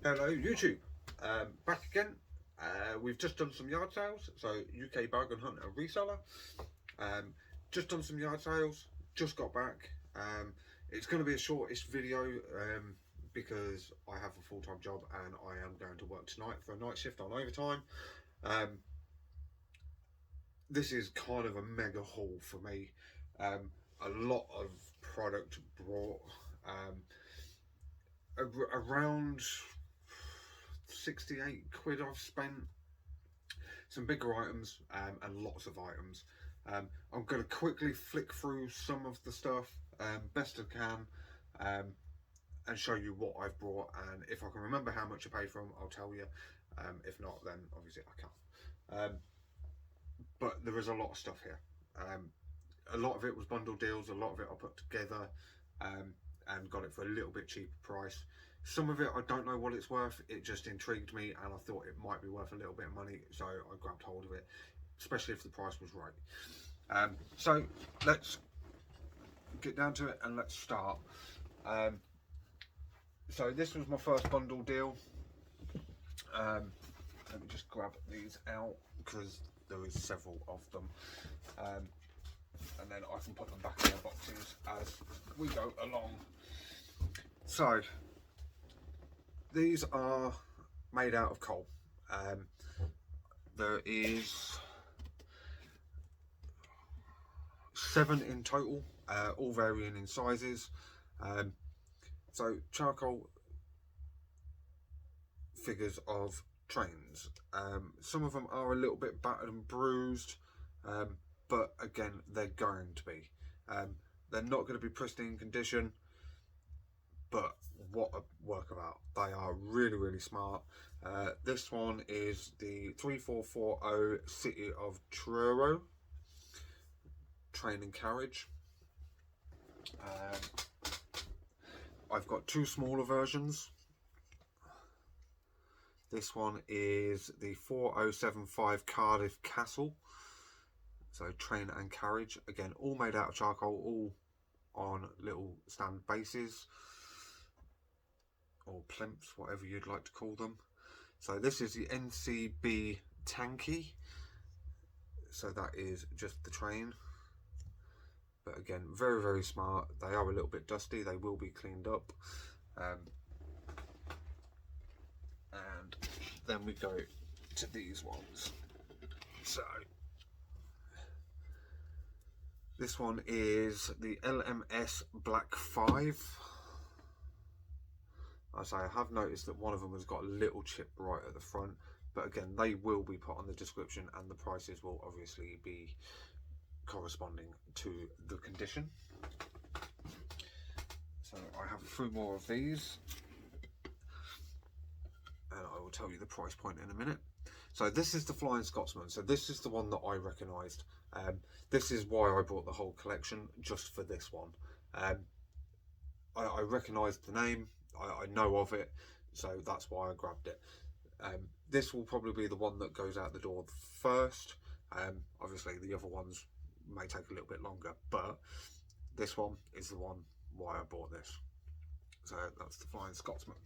Hello YouTube, back again. We've just done some yard sales, so UK bargain hunt and reseller. Just done some yard sales, just got back. It's going to be a shortish video because I have a full-time job and I am going to work tonight for a night shift on overtime. This is kind of a mega haul for me. A lot of product brought, around 68 quid I've spent. Some bigger items and lots of items. I'm going to quickly flick through some of the stuff best I can, and show you what I've brought, and if I can remember how much I paid for them, I'll tell you. If not, then obviously I can't. But there is a lot of stuff here. A lot of it was bundle deals, a lot of it I put together and got it for a little bit cheaper price. Some of it I don't know what it's worth, it just intrigued me and I thought it might be worth a little bit of money, so I grabbed hold of it, especially if the price was right. So let's get down to it and let's start. So this was my first bundle deal. Let me just grab these out because there is several of them, and then I can put them back in their boxes as we go along. So these are made out of coal. There is 7 in total, all varying in sizes. So charcoal figures of trains. Some of them are a little bit battered and bruised, but again, they're going to be. They're not going to be pristine condition, but what a work of art. They are really, really smart. This one is the 3440 City of Truro train and carriage. I've got 2 smaller versions. This one is the 4075 Cardiff Castle, so train and carriage, again all made out of charcoal, all on little stand bases or plimps, whatever you'd like to call them. So this is the NCB Tanky, so that is just the train, but again very, very smart. They are a little bit dusty, they will be cleaned up. And then we go to these ones. So this one is the LMS Black 5. As I have noticed that one of them has got a little chip right at the front, but again they will be put on the description and the prices will obviously be corresponding to the condition. So I have 3 more of these, and I will tell you the price point in a minute. So this is the Flying Scotsman. So this is the one that I recognised. This is why I bought the whole collection, just for this one. I recognised the name, I know of it, so that's why I grabbed it. This will probably be the one that goes out the door first. Obviously the other ones may take a little bit longer, but this one is the one why I bought this. So that's the Flying Scotsman.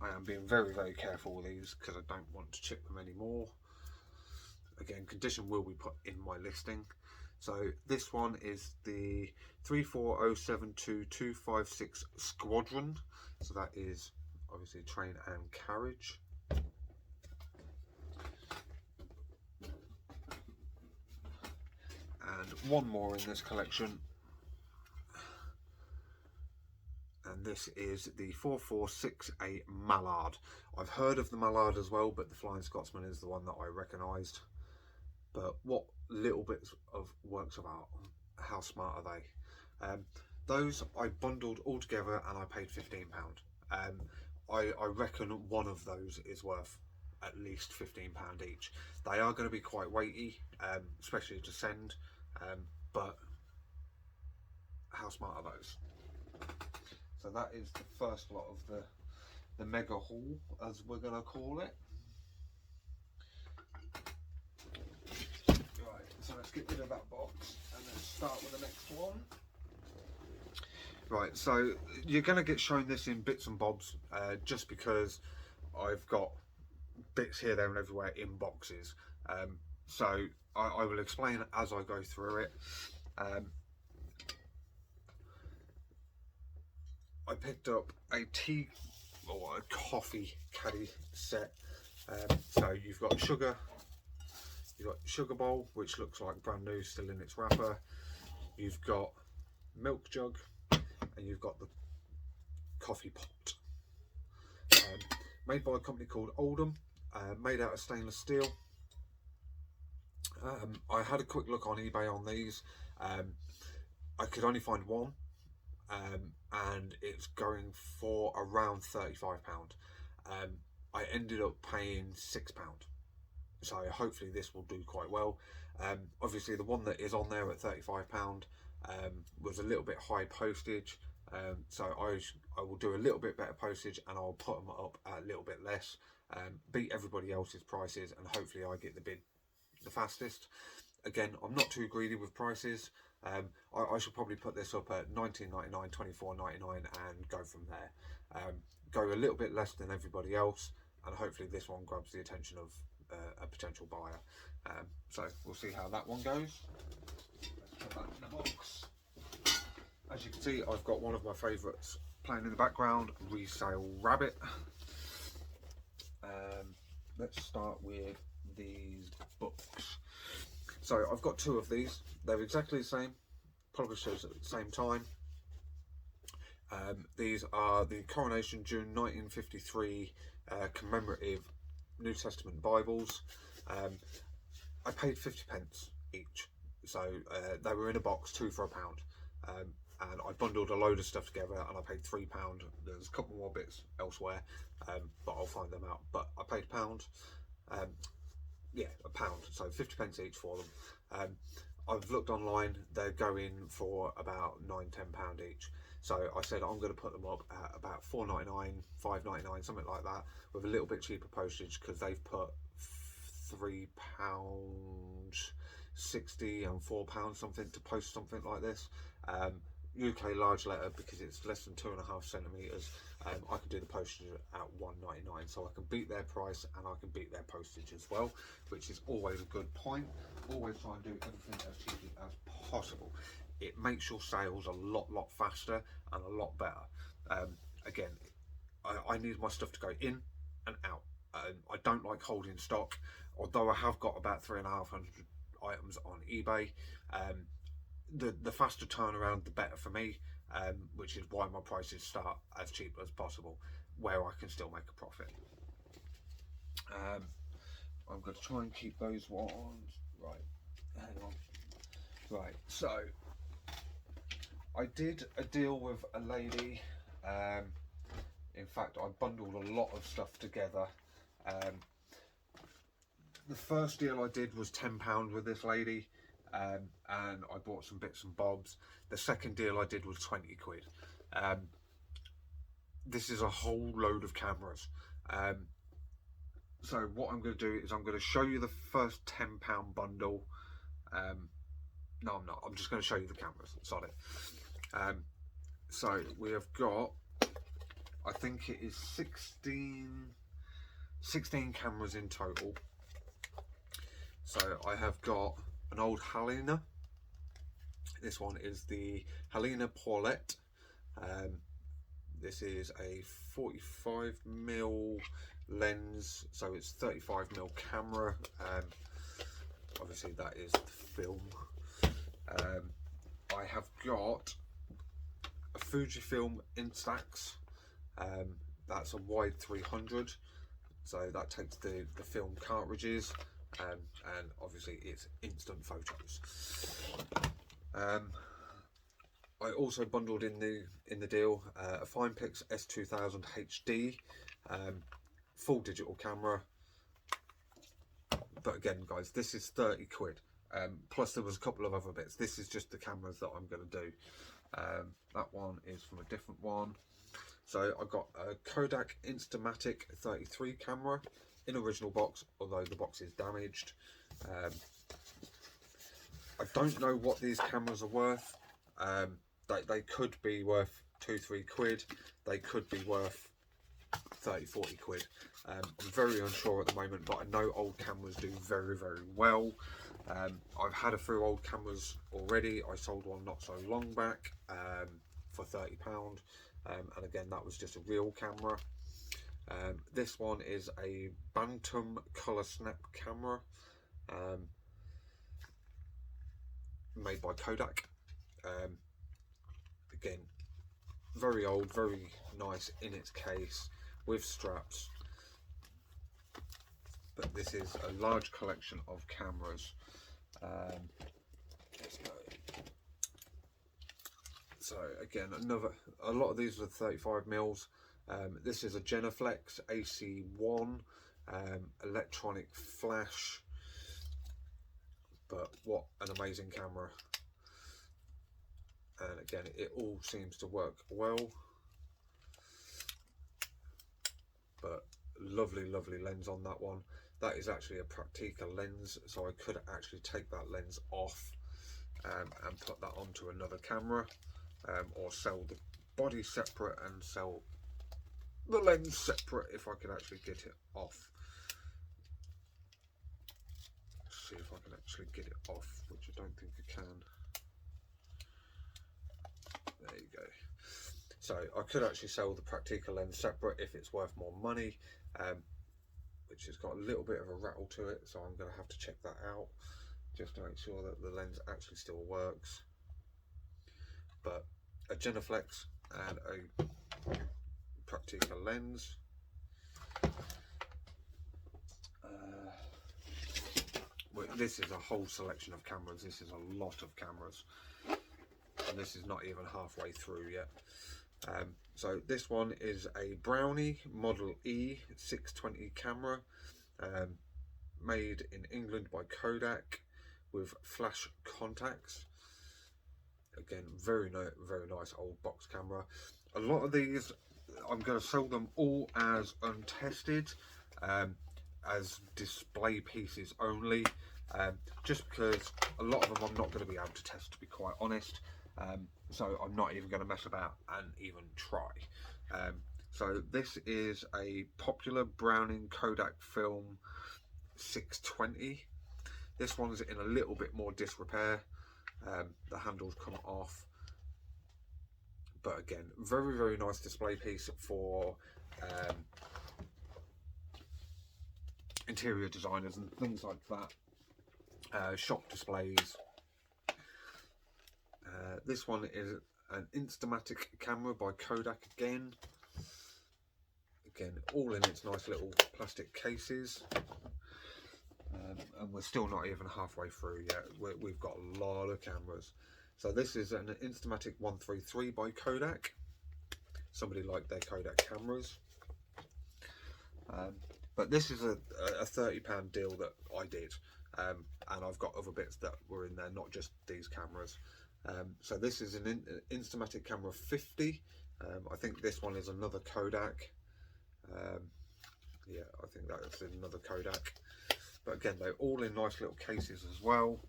I am being very, very careful with these because I don't want to chip them anymore. Again, condition will be put in my listing. So this one is the 34072-256 Squadron. So that is obviously train and carriage. And one more in this collection. And this is the 4468 Mallard. I've heard of the Mallard as well, but the Flying Scotsman is the one that I recognised. But what little bits of works of art, how smart are they? Those I bundled all together and I paid £15. I reckon one of those is worth at least £15 each. They are going to be quite weighty, especially to send, but how smart are those? So that is the first lot of the mega haul, as we're going to call it. Right, so let's get rid of that box and let's start with the next one. Right, so you're going to get shown this in bits and bobs, just because I've got bits here, there and everywhere in boxes. So I will explain as I go through it. I picked up a tea or a coffee caddy set. So you've got sugar bowl, which looks like brand new, still in its wrapper. You've got milk jug, and you've got the coffee pot. Made by a company called Oldham, made out of stainless steel. I had a quick look on eBay on these. I could only find one, and it's going for around £35. I ended up paying £6, so hopefully this will do quite well. Obviously the one that is on there at £35 was a little bit high postage, so I will do a little bit better postage, and I'll put them up at a little bit less, beat everybody else's prices, and hopefully I get the bid the fastest. Again, I'm not too greedy with prices. I should probably put this up at $19.99, $24.99 and go from there. Go a little bit less than everybody else, and hopefully this one grabs the attention of a potential buyer. So we'll see how that one goes. Let's put that in the box. As you can see, I've got one of my favourites playing in the background, Resale Rabbit. Let's start with these books. So I've got two of these. They're exactly the same, published at the same time. These are the Coronation June 1953 commemorative New Testament Bibles. I paid 50p each, so they were in a box, 2 for £1, and I bundled a load of stuff together, and I paid £3. There's a couple more bits elsewhere, but I'll find them out. But I paid £1. Yeah, £1, so 50p each for them. I've looked online, they're going for about £9–10 each. So I said I'm going to put them up at about £4.99, £5.99, something like that, with a little bit cheaper postage, because they've put £3.60 and £4 something to post something like this. UK large letter, because it's less than 2.5 centimetres. I can do the postage at £1.99, so I can beat their price and I can beat their postage as well, which is always a good point. Always try and do everything as cheaply as possible. It makes your sales a lot faster and a lot better. Again, I need my stuff to go in and out. I don't like holding stock, although I have got about 3,500 items on eBay. The faster turnaround, the better for me, which is why my prices start as cheap as possible, where I can still make a profit. I'm going to try and keep those ones right. Hang on. Right, so I did a deal with a lady. In fact, I bundled a lot of stuff together. The first deal I did was £10 with this lady, and I bought some bits and bobs. The second deal I did was 20 quid. This is a whole load of cameras. So what I'm going to do is I'm going to show you the first £10 bundle. No, I'm not. I'm just going to show you the cameras. Sorry. So we have got, I think it is 16 cameras in total. So I have got an old Helena. This one is the Helena Paulette. This is a 45mm lens, so it's 35mm camera. Obviously that is the film. I have got a Fujifilm Instax. That's a wide 300, so that takes the film cartridges, and obviously it's instant photos. I also bundled in the deal a Finepix S2000 HD, full digital camera. But again, guys, this is 30 quid. Plus there was a couple of other bits. This is just the cameras that I'm going to do. That one is from a different one. So I got a Kodak Instamatic 33 camera in original box, although the box is damaged. I don't know what these cameras are worth. they could be worth 2-3 quid, they could be worth 30-40 quid. I'm very unsure at the moment, but I know old cameras do very well. I've had a few old cameras already. I sold one not so long back for £30, and again that was just a real camera. This one is a Bantam colour snap camera, made by Kodak. Again, very old, very nice in its case with straps. But this is a large collection of cameras. Let's go. So again, a lot of these are 35 mils. This is a Genaflex AC1 electronic flash, but what an amazing camera. And again, it all seems to work well, but lovely lens on that one. That is actually a Praktica lens, so I could actually take that lens off and put that onto another camera, or sell the body separate and sell the lens separate if I can actually get it off. Let's see if I can actually get it off, which I don't think I can. There you go. So I could actually sell the Praktica lens separate if it's worth more money, which has got a little bit of a rattle to it, so I'm going to have to check that out just to make sure that the lens actually still works. But a Genaflex and a Praktica lens. This is a whole selection of cameras. This is a lot of cameras, and this is not even halfway through yet. So this one is a Brownie Model E 620 camera, made in England by Kodak with flash contacts. Again, very nice old box camera. A lot of these I'm going to sell them all as untested, as display pieces only, just because a lot of them I'm not going to be able to test, to be quite honest. So I'm not even going to mess about and even try. So this is a popular Browning Kodak film 620. This one's in a little bit more disrepair. The handles come off, but again, very nice display piece for interior designers and things like that. Shop displays. This one is an Instamatic camera by Kodak again. Again, all in its nice little plastic cases. And we're still not even halfway through yet. We've got a lot of cameras. So this is an Instamatic 133 by Kodak. Somebody liked their Kodak cameras. But this is a £30 deal that I did. And I've got other bits that were in there, not just these cameras. So this is an Instamatic camera 50. I think this one is another Kodak. Yeah, I think that is another Kodak. But again, they're all in nice little cases as well.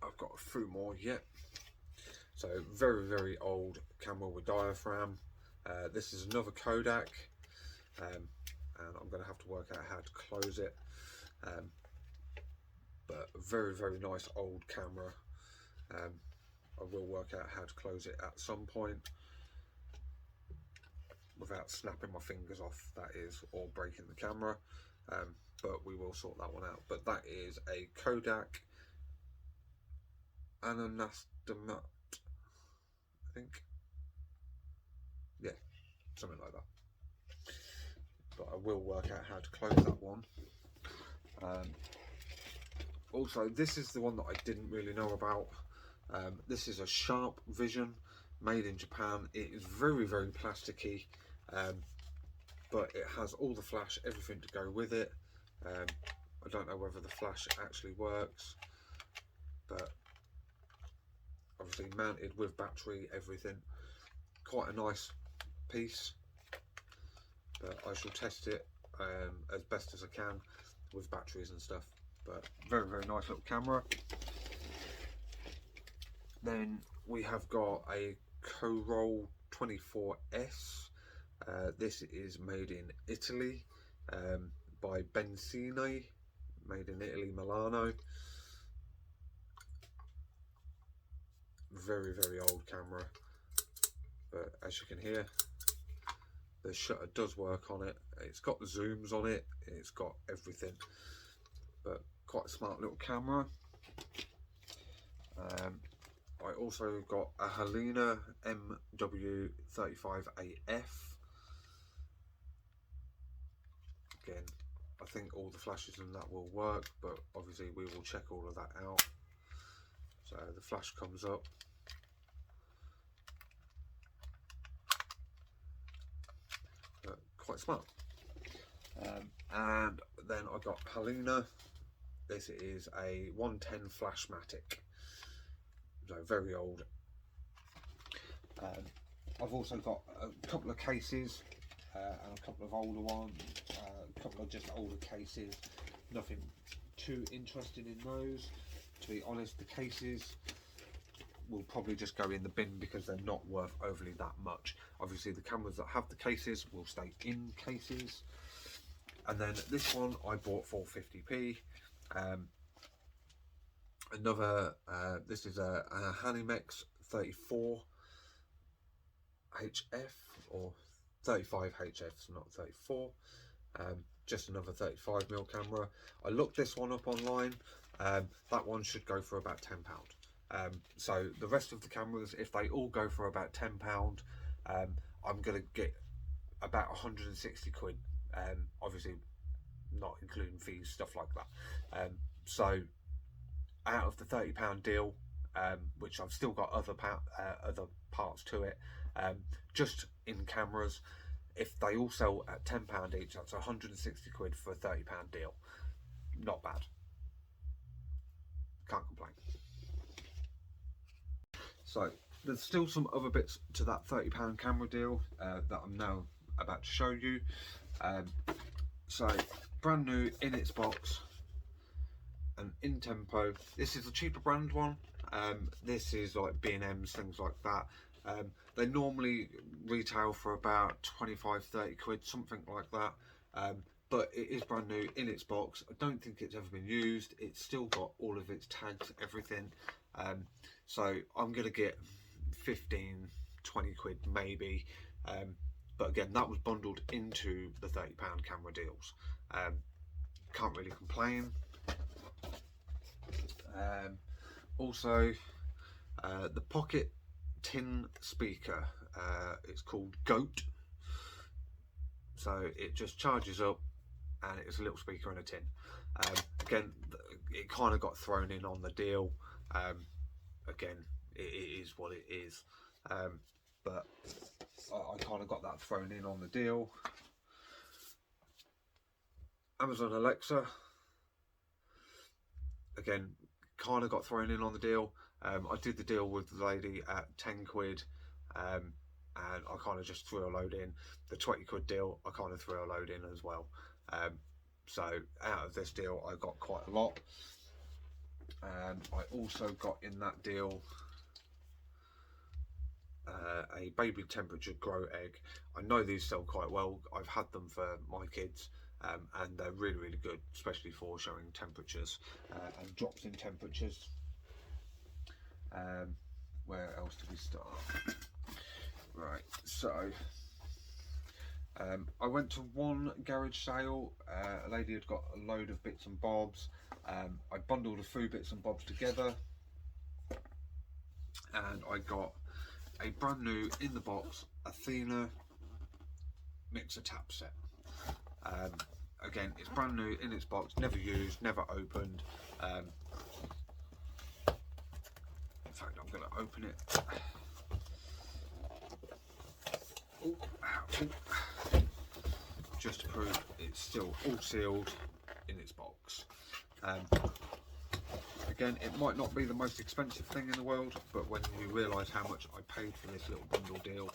I've got a few more yet. So very old camera with diaphragm. This is another Kodak, and I'm going to have to work out how to close it. But very nice old camera. I will work out how to close it at some point without snapping my fingers off, that is, or breaking the camera, but we will sort that one out. But that is a Kodak Anastamat, I think, yeah, something like that. But I will work out how to close that one. Also, this is the one that I didn't really know about. This is a Sharp Vision, made in Japan. It is very plasticky, but it has all the flash, everything to go with it. I don't know whether the flash actually works, but obviously mounted with battery, everything. Quite a nice piece, but I shall test it as best as I can with batteries and stuff. But very nice little camera. Then we have got a Corol 24S. This is made in Italy by Benzine, made in Italy, Milano. Very, very old camera, but as you can hear, the shutter does work on it. It's got the zooms on it, it's got everything, but quite a smart little camera. I also got a Helena MW35AF. Again, I think all the flashes and that will work, but obviously we will check all of that out. So the flash comes up. Quite smart. And then I got Helena. This is a 110 Flashmatic. So very old. I've also got a couple of cases and a couple of older ones, a couple of just older cases. Nothing too interesting in those. To be honest, the cases will probably just go in the bin because they're not worth overly that much. Obviously the cameras that have the cases will stay in cases. And then this one I bought for 50p. Another, this is a Hanimex 34 HF or 35 HFs, not 34. Just another 35mm camera. I looked this one up online. That one should go for about £10. So the rest of the cameras, if they all go for about £10, I'm going to get about 160 quid. Obviously not including fees, stuff like that. So out of the £30 deal, which I've still got other parts to it, just in cameras, if they all sell at £10 each, that's 160 quid for a £30 deal. Not bad. Can't complain. So there's still some other bits to that £30 camera deal that I'm now about to show you. So brand new in its box, and in tempo. This is a cheaper brand one. This is like B&M's, things like that. They normally retail for about 25-30 quid, something like that. But it is brand new in its box. I don't think it's ever been used. It's still got all of its tags, everything. So I'm gonna get 15-20 quid maybe. But again, that was bundled into the £30 camera deals. Can't really complain. Also, the pocket tin speaker, it's called Goat. So it just charges up and it's a little speaker in a tin. Again, it kind of got thrown in on the deal. Again, it is what it is. But I kind of got that thrown in on the deal. Amazon Alexa, again, kind of got thrown in on the deal. I did the deal with the lady at 10 quid, and I kind of just threw a load in. The 20 quid deal, I kind of threw a load in as well. So out of this deal, I got quite a lot. I also got in that deal a baby temperature grow egg. I know these sell quite well. I've had them for my kids, and they're really, really good, especially for showing temperatures and drops in temperatures. Where else do we start? Right, so I went to one garage sale. A lady had got a load of bits and bobs. I bundled a few bits and bobs together, and I got a brand new in the box Athena mixer tap set. Again, it's brand new in its box, never used, never opened. In fact, I'm going to open it. Ooh, ow. Just to prove it's still all sealed in its box. Again, it might not be the most expensive thing in the world, but when you realise how much I paid for this little bundle deal,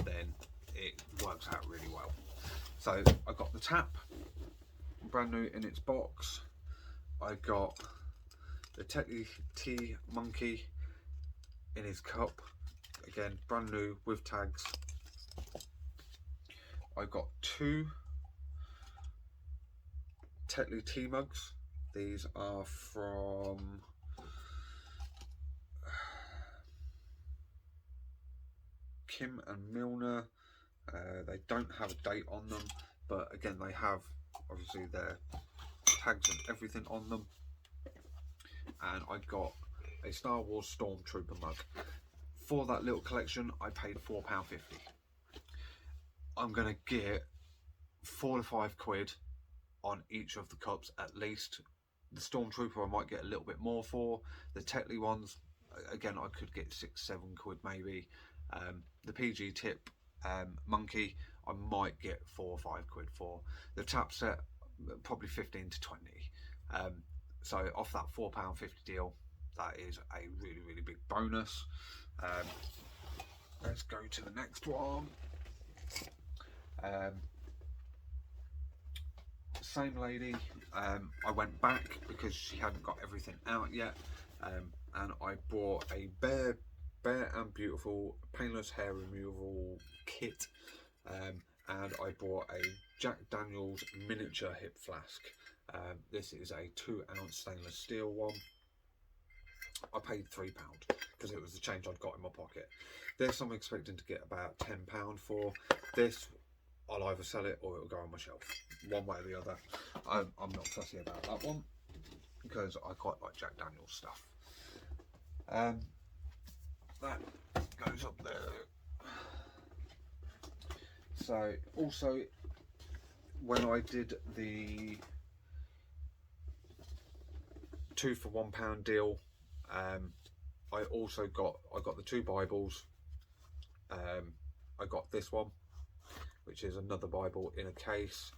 then it works out really well. So I got the tap, brand new in its box. I got the Telco Monkey in his cup. Again, brand new with tags. I got 2 Tetley tea mugs. These are from Kim and Milner. They don't have a date on them, but again, they have obviously their tags and everything on them. And I got a Star Wars Stormtrooper mug. For that little collection, I paid £4.50. I'm gonna get 4 to 5 quid on each of the cups at least. The Stormtrooper I might get a little bit more for. The Tetley ones, again, I could get 6-7 quid maybe. The PG tip monkey I might get 4 or 5 quid for. The tap set probably 15 to 20. So off that £4.50 deal, that is a really big bonus. Let's go to the next one. Same lady. I went back because she hadn't got everything out yet, and I bought a Bare and Beautiful painless hair removal kit, and I bought a Jack Daniel's miniature hip flask. This is a 2-ounce stainless steel one. I paid £3 because it was the change I'd got in my pocket. This I'm expecting to get about £10 for. This I'll either sell it or it'll go on my shelf, one way or the other. I'm not fussy about that one because I quite like Jack Daniel's stuff. That goes up there. So also, when I did the 2 for £1 deal, I also got the 2 Bibles. I got this one, which is another Bible in a case.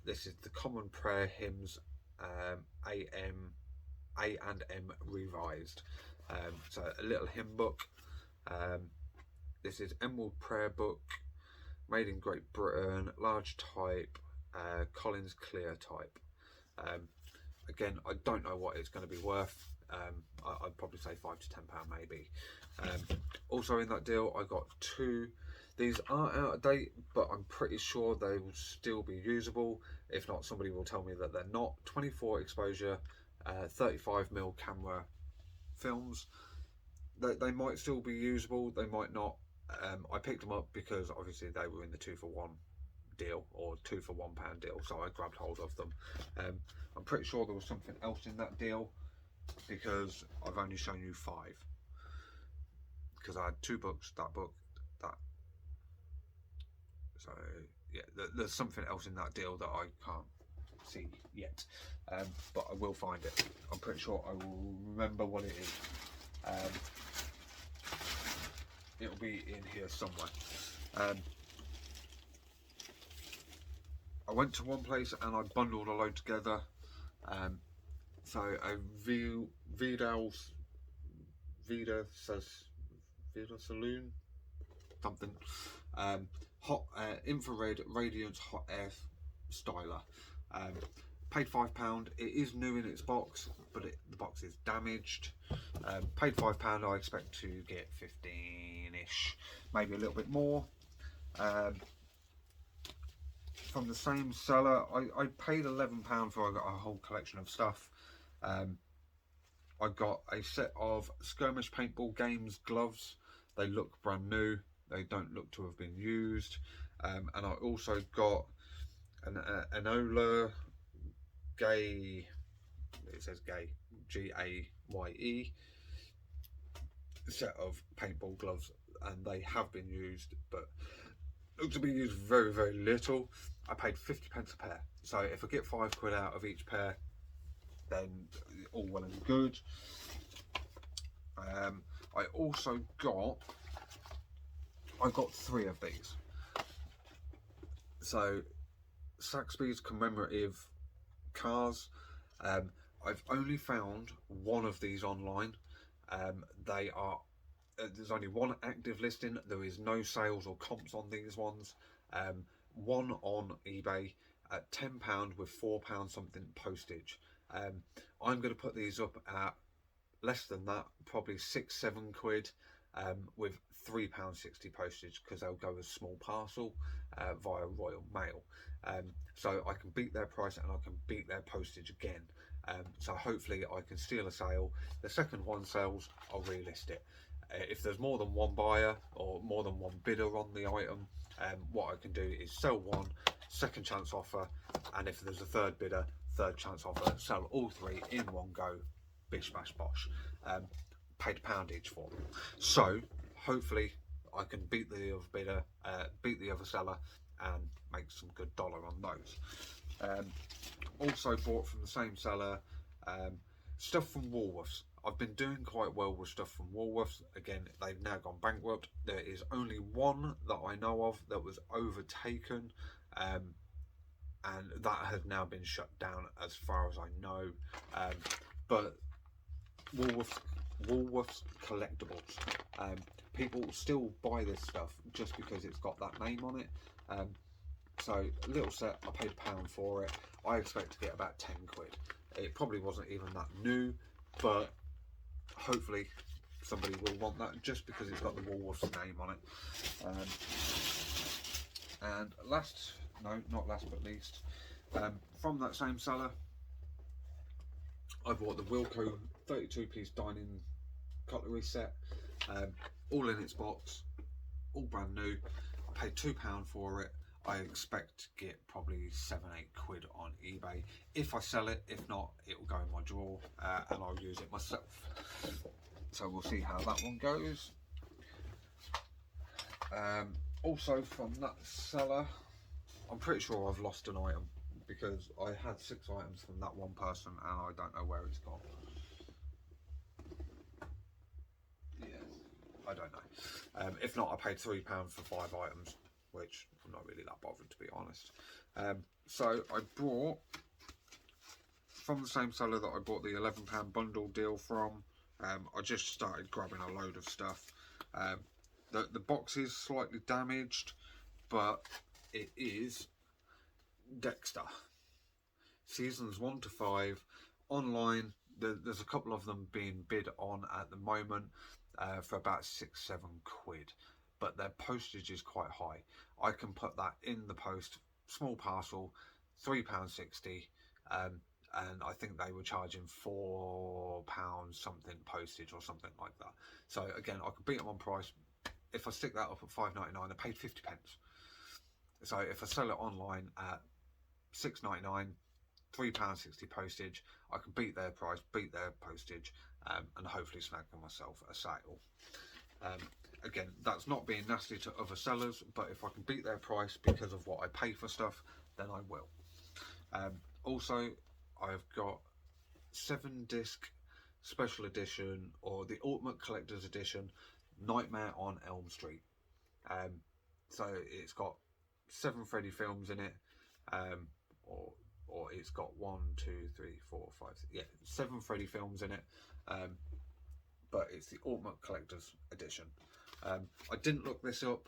This is the Common Prayer Hymns, A and M revised. So a little hymn book. This is Emerald Prayer Book, made in Great Britain, large type, Collins clear type. Again, I don't know what it's going to be worth. I'd probably say £5 to £10 maybe. Also in that deal, I got 2. These are out of date, but I'm pretty sure they will still be usable. If not, somebody will tell me that they're not. 24 exposure, 35mm camera films. They might still be usable, they might not. I picked them up because obviously they were in the 2 for 1 deal, or 2 for £1 deal, so I grabbed hold of them. I'm pretty sure there was something else in that deal because I've only shown you 5. Because I had 2 books, that book, that. So yeah, there's something else in that deal that I can't see yet, but I will find it. I'm pretty sure I will remember what it is. It'll be in here somewhere. I went to one place and I bundled a load together. So a Vida Saloon, something. Hot infrared radiance hot air styler. Paid £5. It is new in its box, but the box is damaged. Paid £5. I expect to get 15-ish, maybe a little bit more. From the same seller, I paid £11 for. I got a whole collection of stuff. I got a set of Skirmish Paintball Games gloves. They look brand new. They don't look to have been used. And I also got an Alook Gay, it says Gay, G-A-Y-E, set of paintball gloves, and they have been used, but look to be used very little. I paid 50p a pair, so if I get 5 quid out of each pair, then all well and good. I also got 3 of these. So Saxby's commemorative cars. I've only found 1 of these online. They are there's only 1 active listing. There is no sales or comps on these ones. 1 on eBay at £10 with £4 something postage. I'm going to put these up at less than that, probably £6-7 with £3.60 postage, because they'll go as small parcel via Royal Mail. So I can beat their price and I can beat their postage again. So hopefully I can steal a sale. The second one sells, I'll relist it. If there's more than one buyer or more than one bidder on the item, what I can do is sell one, second chance offer, and if there's a third bidder, third chance offer, sell all three in one go, bish bash bosh. Paid £1 each for them. So hopefully I can beat the other bidder, beat the other seller, and make some good dollar on those. Also bought from the same seller stuff from Woolworths. I've been doing quite well with stuff from Woolworths. Again, they've now gone bankrupt. There is only one that I know of that was overtaken, and that has now been shut down as far as I know. But Woolworths collectibles, people still buy this stuff just because it's got that name on it. So a little set, I paid £1 for it. I expect to get about £10. It probably wasn't even that new, but hopefully somebody will want that just because it's got the Woolworths name on it. And not last but least, from that same seller, I bought the Wilco 32-piece dining cutlery set, all in its box, all brand new. I paid £2 for it. I expect to get probably £7-8 on eBay if I sell it. If not, it will go in my drawer and I'll use it myself. So we'll see how that one goes. Also from that seller, I'm pretty sure I've lost an item because I had 6 items from that one person and I don't know where it's gone. Yeah, I don't know. If not, I paid £3 for 5 items, which I'm not really that bothered, to be honest. So I bought from the same seller that I bought the £11 bundle deal from. I just started grabbing a load of stuff. The box is slightly damaged, but it is Dexter seasons 1 to 5 online. There's a couple of them being bid on at the moment for about £6-7, but their postage is quite high. I can put that in the post, small parcel, £3.60, and I think they were charging £4 something postage or something like that. So again, I could beat them on price. If I stick that up at £5.99, I paid 50 pence. So if I sell it online at £6.99, £3.60 postage, I can beat their price, beat their postage, and hopefully snag myself a sale. Again, that's not being nasty to other sellers, but if I can beat their price because of what I pay for stuff, then I will. Also, I've got 7-disc special edition, or the Ultimate Collector's Edition, Nightmare on Elm Street. So it's got 7 Freddy films in it, or it's got 1, 2, 3, 4, 5, 6, yeah, 7 Freddy films in it, but it's the Ultimate Collector's Edition. I didn't look this up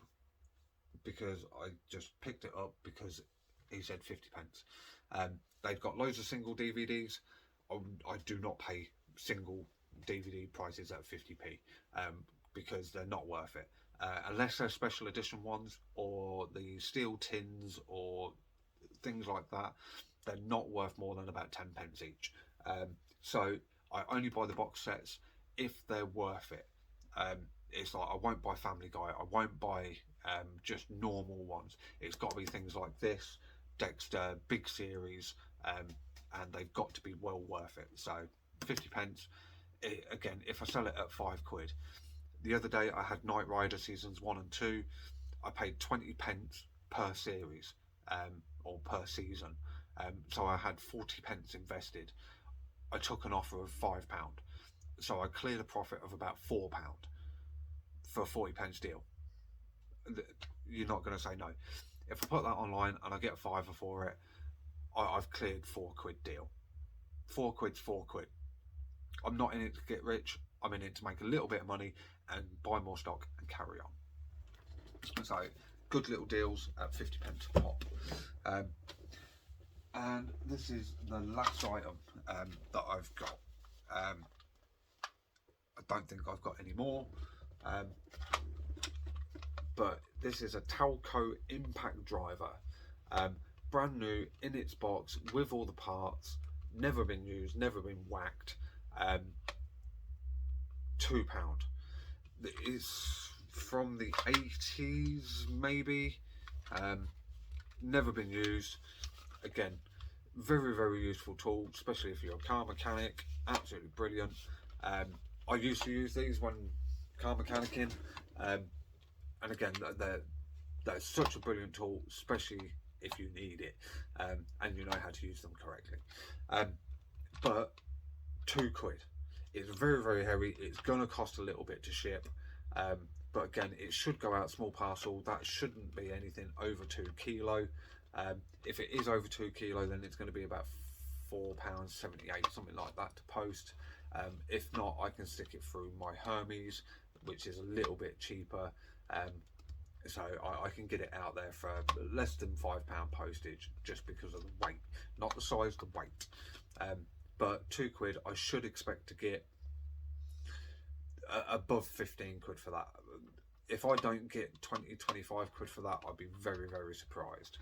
because I just picked it up because he said 50 pence. They've got loads of single DVDs. I do not pay single DVD prices at 50p because they're not worth it. Unless they're special edition ones or the steel tins or things like that, they're not worth more than about 10 pence each. So I only buy the box sets if they're worth it. It's like I won't buy Family Guy, I won't buy just normal ones. It's got to be things like this, Dexter, big series, and they've got to be well worth it. So 50 pence. Again, if I sell it at £5. The other day I had Knight Rider seasons 1 and 2. I paid 20 pence per series, or per season. So I had 40 pence invested. I took an offer of £5. So I cleared a profit of about £4 for a 40 pence deal. You're not going to say no. If I put that online and I get a £5 for it, I've cleared £4 deal. £4's £4. I'm not in it to get rich. I'm in it to make a little bit of money and buy more stock and carry on. So good little deals at 50 pence a pop. And this is the last item that I've got. don't think I've got any more. But this is a Telco impact driver, brand new in its box with all the parts, never been used, never been whacked. £2. It's from the 80s maybe, never been used. Again, very useful tool, especially if you're a car mechanic. Absolutely brilliant. I used to use these when car mechanicking, and again, they're such a brilliant tool, especially if you need it, and you know how to use them correctly. But £2. It's very heavy. It's gonna cost a little bit to ship, but again, it should go out small parcel. That shouldn't be anything over 2 kilo. If it is over 2 kilo, then it's going to be about £4.78, something like that, to post. If not, I can stick it through my Hermes, which is a little bit cheaper, so I can get it out there for less than £5 postage, just because of the weight, not the size, the weight. But £2, I should expect to get above 15 quid for that. If I don't get 20-25 quid for that, I'd be very surprised.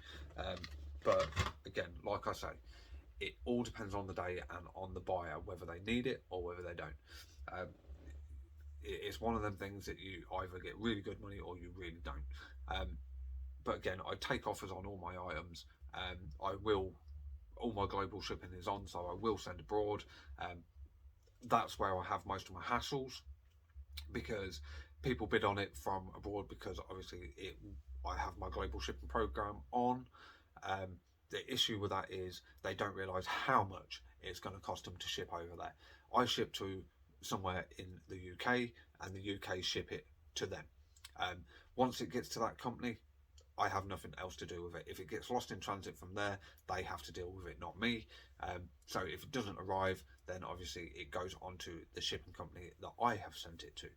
But again, like I say, it all depends on the day and on the buyer, whether they need it or whether they don't. It's one of them things that you either get really good money or you really don't. But again, I take offers on all my items. All my global shipping is on, so I will send abroad. That's where I have most of my hassles, because people bid on it from abroad, because obviously I have my global shipping program on. The issue with that is they don't realise how much it's going to cost them to ship over there. I ship to somewhere in the UK, and the UK ship it to them. Once it gets to that company, I have nothing else to do with it. If it gets lost in transit from there, they have to deal with it, not me. So if it doesn't arrive, then obviously it goes on to the shipping company that I have sent it to.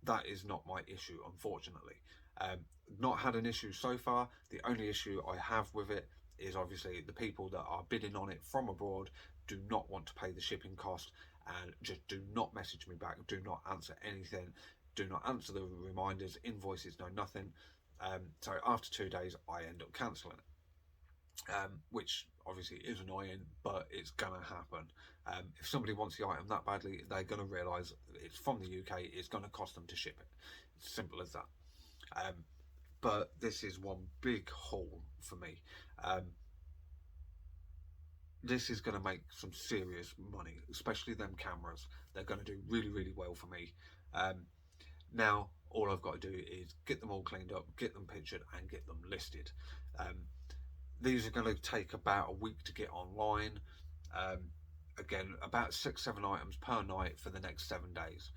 That is not my issue, unfortunately. Not had an issue so far. The only issue I have with it is obviously the people that are bidding on it from abroad do not want to pay the shipping cost, and just do not message me back, do not answer anything, do not answer the reminders, invoices, no nothing. So after 2 days, I end up cancelling it, which obviously is annoying, but it's gonna happen. If somebody wants the item that badly, they're gonna realise it's from the UK, it's gonna cost them to ship it. It's simple as that. But this is one big haul for me. This is going to make some serious money, especially them cameras. They're going to do really well for me. Now all I've got to do is get them all cleaned up, get them pictured, and get them listed. These are going to take about a week to get online. Again, about 6-7 items per night for the next 7 days.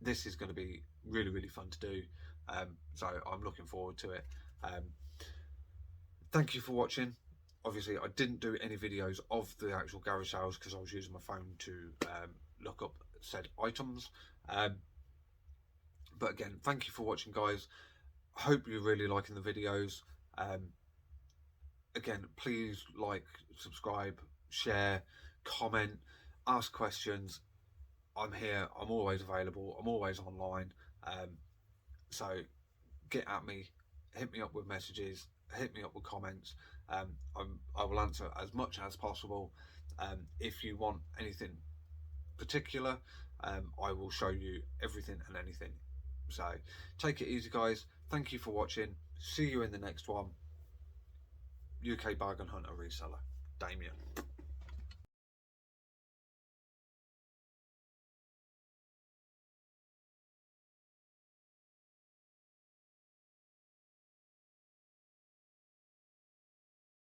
This is going to be really fun to do, so I'm looking forward to it. Thank you for watching. Obviously I didn't do any videos of the actual garage sales because I was using my phone to look up said items, but again, thank you for watching, guys. Hope you're really liking the videos. Again, please like, subscribe, share, comment, ask questions. I'm here, I'm always available, I'm always online, so get at me, hit me up with messages, hit me up with comments. I will answer as much as possible. If you want anything particular, I will show you everything and anything. So take it easy, guys. Thank you for watching. See you in the next one. UK Bargain Hunter Reseller, Damien.